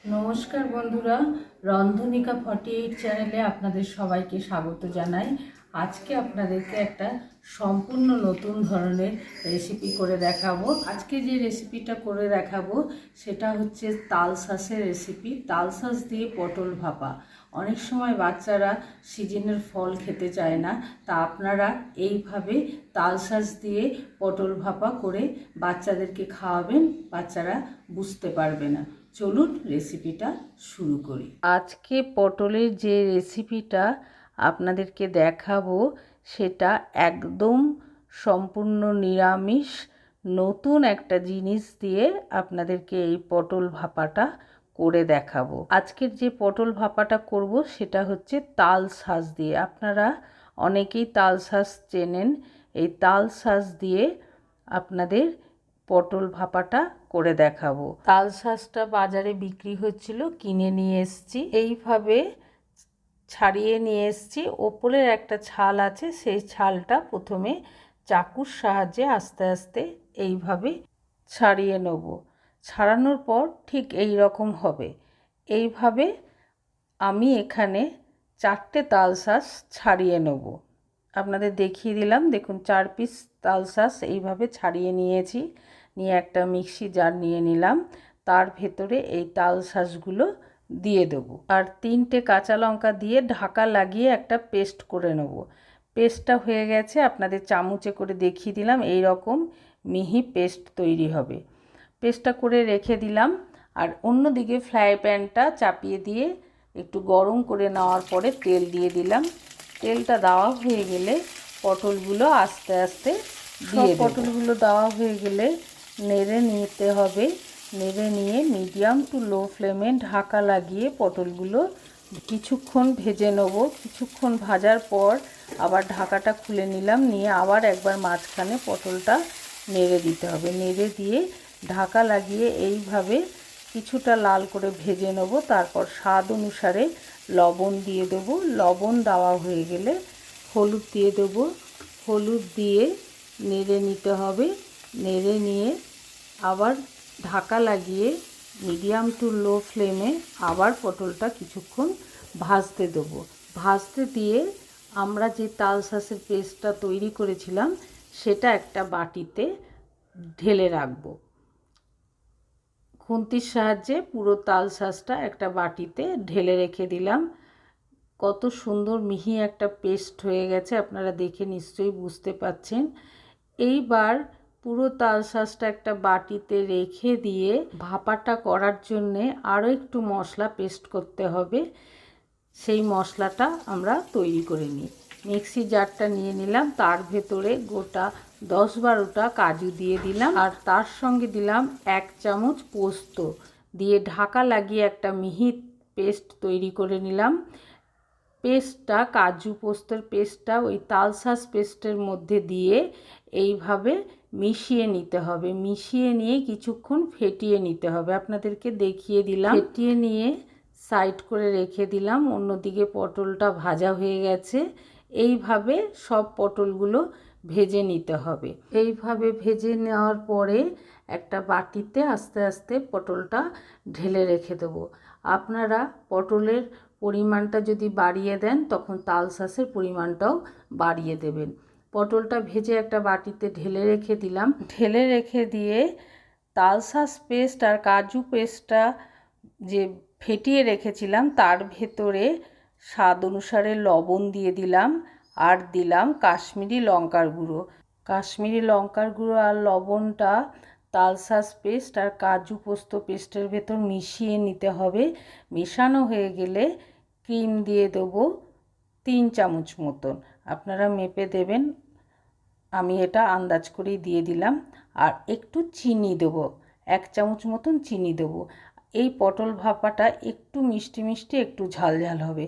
নমস্কার বন্ধুরা, রন্ধনিকা 48 চ্যানেলে আপনাদের সবাইকে স্বাগত জানাই। আজকে আপনাদেরকে একটা সম্পূর্ণ নতুন ধরনের রেসিপি করে দেখাবো। আজকে যে রেসিপিটা করে দেখাবো সেটা হচ্ছে তাল শাঁসের রেসিপি। তাল শাঁস দিয়ে পটল ভাপা। অনেক সময় বাচ্চারা সিজনের ফল খেতে চায় না, তা আপনারা এইভাবে তাল শাঁস দিয়ে পটল ভাপা করে বাচ্চাদেরকে খাওয়াবেন, বাচ্চারা বুঝতে পারবে না। চলুন রেসিপিটা শুরু করি। আজকে পটলের যে রেসিপিটা আপনাদেরকে দেখাবো সেটা একদম সম্পূর্ণ নিরামিষ, নতুন একটা জিনিস দিয়ে আপনাদেরকে এই পটল ভাপাটা করে দেখাবো। আজকের যে পটল ভাপাটা করব সেটা হচ্ছে তাল শাঁস দিয়ে। আপনারা অনেকেই তাল শাঁস চেনেন। এই তাল শাঁস দিয়ে আপনাদের পটল ভাপাটা করে দেখাবো। তাল শাঁসটা বাজারে বিক্রি হচ্ছিল, কিনে নিয়ে এসেছি। এইভাবে ছাড়িয়ে নিয়ে এসেছি। ওপরের একটা ছাল আছে, সেই ছালটা প্রথমে চাকুর সাহায্যে আস্তে আস্তে এইভাবে ছাড়িয়ে নেব। ছাড়ানোর পর ঠিক এই রকম হবে। এইভাবে আমি এখানে 4টে তাল শাঁস ছাড়িয়ে নেব। আপনাদের দেখিয়ে দিলাম, দেখুন 4 পিস তাল শাঁস এইভাবে ছাড়িয়ে নিয়েছি। নিয়ে একটা মিক্সি জার নিয়ে নিলাম, তার ভেতরে এই তাল শাঁসগুলো দিয়ে দেবো। আর 3টে কাঁচা লঙ্কা দিয়ে ঢাকা লাগিয়ে একটা পেস্ট করে নেব। পেস্টটা হয়ে গেছে, আপনাদের চামচে করে দেখিয়ে দিলাম। এই রকম মিহি পেস্ট তৈরি হবে। পেস্টটা করে রেখে দিলাম। আর অন্যদিকে ফ্রাই প্যানটা চাপিয়ে দিয়ে একটু গরম করে নেওয়ার পরে তেল দিয়ে দিলাম। তেলটা দেওয়া হয়ে গেলে পটলগুলো আস্তে আস্তে দিয়ে দেব। পটলগুলো দেওয়া হয়ে গেলে নেড়ে নিতে হবে। নেড়ে নিয়ে মিডিয়াম টু লো ফ্লেমে ঢাকা লাগিয়ে পটলগুলো কিছুক্ষণ ভেজে নেব। কিছুক্ষণ ভাজার পর আবার ঢাকাটা খুলে নিলাম, নিয়ে আবার একবার মাঝখানে পটলটা নেড়ে দিতে হবে। নেড়ে দিয়ে ঢাকা লাগিয়ে এইভাবে কিছুটা লাল করে ভেজে নেব। তারপর স্বাদ অনুসারে লবণ দিয়ে দেবো। লবণ দেওয়া হয়ে গেলে হলুদ দিয়ে দেবো। হলুদ দিয়ে নেড়ে নিতে হবে। নেড়ে নিয়ে আবার ঢাকা লাগিয়ে মিডিয়াম টু লো ফ্লেমে আবার পটলটা কিছুক্ষণ ভাজতে দেবো। ভাজতে দিয়ে আমরা যে তাল শাঁসের পেস্টটা তৈরি করেছিলাম সেটা একটা বাটিতে ঢেলে রাখবো। খুন্তির সাহায্যে পুরো তাল শাঁসটা একটা বাটিতে ঢেলে রেখে দিলাম। কত সুন্দর মিহি একটা পেস্ট হয়ে গেছে, আপনারা দেখে নিশ্চয়ই বুঝতে পাচ্ছেন। এইবার পুরো তাল শাঁসটা একটা বাটিতে রেখে দিয়ে ভাপাটা করার জন্যে আরও একটু মশলা পেস্ট করতে হবে। সেই মশলাটা আমরা তৈরি করে নিই। মিক্সি জারটা নিয়ে নিলাম, তার ভেতরে গোটা 10-12টা কাজু দিয়ে দিলাম, আর তার সঙ্গে দিলাম 1 চামচ পোস্ত দিয়ে ঢাকা লাগিয়ে একটা মিহি পেস্ট তৈরি করে নিলাম। পেস্টটা, কাজু পোস্তের পেস্টটা ওই তাল শাঁস পেস্টের মধ্যে দিয়ে এইভাবে মিশিয়ে নিতে হবে। মিশিয়ে নিয়ে কিছুক্ষণ ফেটিয়ে নিতে হবে। আপনাদেরকে দেখিয়ে দিলাম। ফেটিয়ে নিয়ে সাইড করে রেখে দিলাম। অন্যদিকে পটলটা ভাজা হয়ে গেছে। এইভাবে সব পটলগুলো ভেজে নিতে হবে। এইভাবে ভেজে নেওয়ার পরে একটা বাটিতে আস্তে আস্তে পটলটা ঢেলে রেখে দেবো। আপনারা পটলের পরিমাণটা যদি বাড়িয়ে দেন তখন তাল শাঁসের পরিমাণটাও বাড়িয়ে দেবেন। পটলটা ভেজে একটা বাটিতে ঢেলে রেখে দিলাম। ঢেলে রেখে দিয়ে তাল শাঁস পেস্ট আর কাজু পেস্টটা যে ফেটিয়ে রেখেছিলাম তার ভেতরে স্বাদ অনুসারে লবণ দিয়ে দিলাম, আর দিলাম কাশ্মীরি লঙ্কার গুঁড়ো। কাশ্মীরি লঙ্কার গুঁড়ো আর লবণটা তাল শাঁস পেস্ট আর কাজু পোস্ত পেস্টের ভেতর মিশিয়ে নিতে হবে। মেশানো হয়ে গেলে ক্রিম দিয়ে দেবো 3 চামচ মতন। আপনারা মেপে দেবেন, আমি এটা আন্দাজ করেই দিয়ে দিলাম। আর একটু চিনি দেবো, 1 চামচ মতন চিনি দেবো। এই পটল ভাপাটা একটু মিষ্টি মিষ্টি, একটু ঝাল ঝাল হবে।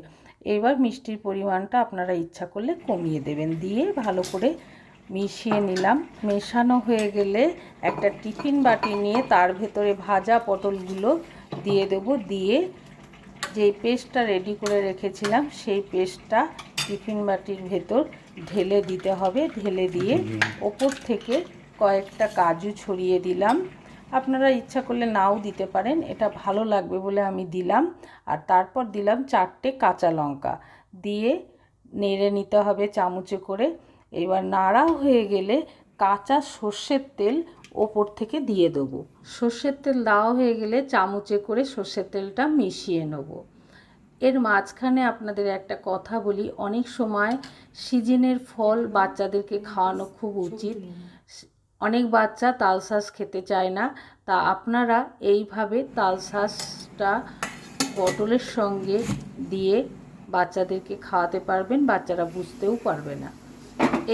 এবার মিষ্টির পরিমাণটা আপনারা ইচ্ছা করলে কমিয়ে দেবেন। দিয়ে ভালো করে মিশিয়ে নিলাম। মেশানো হয়ে গেলে একটা টিফিন বাটি নিয়ে তার ভেতরে ভাজা পটলগুলো দিয়ে দেবো। দিয়ে যেই পেস্টটা রেডি করে রেখেছিলাম সেই পেস্টটা টিফিন বাটির ভেতর ঢেলে দিতে হবে। ঢেলে দিয়ে ওপর থেকে কয়েকটা কাজু ছড়িয়ে দিলাম। আপনারা ইচ্ছা করলে নাও দিতে পারেন, এটা ভালো লাগবে বলে আমি দিলাম। আর তারপর দিলাম 4টে কাঁচা লঙ্কা, দিয়ে নেড়ে নিতে হবে চামচে করে। এবার নাড়া হয়ে গেলে কাঁচা সর্ষের তেল ওপর থেকে দিয়ে দেবো। সর্ষের তেল দেওয়া হয়ে গেলে চামচে করে সর্ষের তেলটা মিশিয়ে নেব। এর মাঝখানে আপনাদের একটা কথা বলি, অনেক সময় সিজনের ফল বাচ্চাদেরকে খাওয়ানো খুব উচিত। অনেক বাচ্চা তালশাঁস খেতে চায় না, তা আপনারা এইভাবে তালশাঁসটা পটলের সঙ্গে দিয়ে বাচ্চাদেরকে খাওয়াতে পারবেন, বাচ্চারা বুঝতেও পারবে না।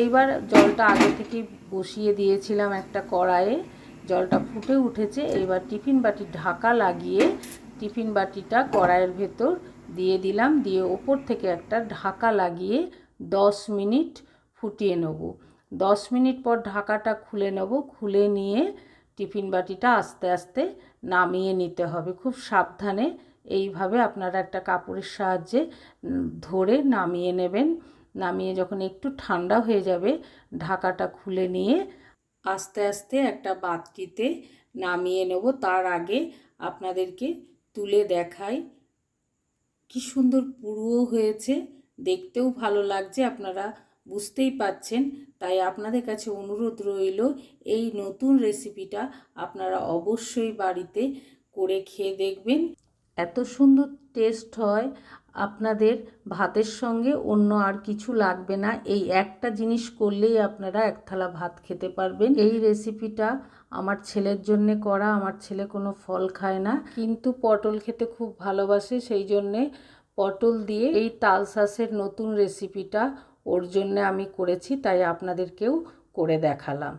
এইবার জলটা আগে থেকে বসিয়ে দিয়েছিলাম একটা কড়াইয়ে, জলটা ফুটে উঠেছে। এইবার টিফিন বাটির ঢাকা লাগিয়ে টিফিন বাটিটা কড়াইয়ের ভেতর দিয়ে দিলাম, দিয়ে ওপর থেকে একটা ঢাকা লাগিয়ে 10 মিনিট ফুটিয়ে নেব। 10 মিনিট পর ঢাকাটা খুলে নেব, খুলে নিয়ে টিফিন বাটিটা আস্তে আস্তে নামিয়ে নিতে হবে। খুব সাবধানে এইভাবে আপনারা একটা কাপড়ের সাহায্যে ধরে নামিয়ে নেবেন। নামিয়ে যখন একটু ঠান্ডা হয়ে যাবে, ঢাকাটা খুলে নিয়ে আস্তে আস্তে একটা বাটিতে নামিয়ে নেব। তার আগে আপনাদেরকে তুলে দেখাই কি সুন্দর পুরো হয়েছে, দেখতেও ভালো লাগছে, আপনারা বুঝতেই পাচ্ছেন। তাই আপনাদের কাছে অনুরোধ রইল, এই নতুন রেসিপিটা আপনারা অবশ্যই বাড়িতে করে খেয়ে দেখবেন। এত সুন্দর টেস্ট হয়, আপনাদের ভাতের সঙ্গে অন্য আর কিছু লাগবে না। এই একটা জিনিস করলেই আপনারা এক থালা ভাত খেতে পারবেন। এই রেসিপিটা আমার ছেলের জন্যে করা। আমার ছেলে কোনো ফল খায় না, কিন্তু পটল খেতে খুব ভালোবাসে, সেই জন্যে পটল দিয়ে এই তালশাঁসের নতুন রেসিপিটা ওর জন্যে আমি করেছি, তাই আপনাদেরকেও করে দেখালাম।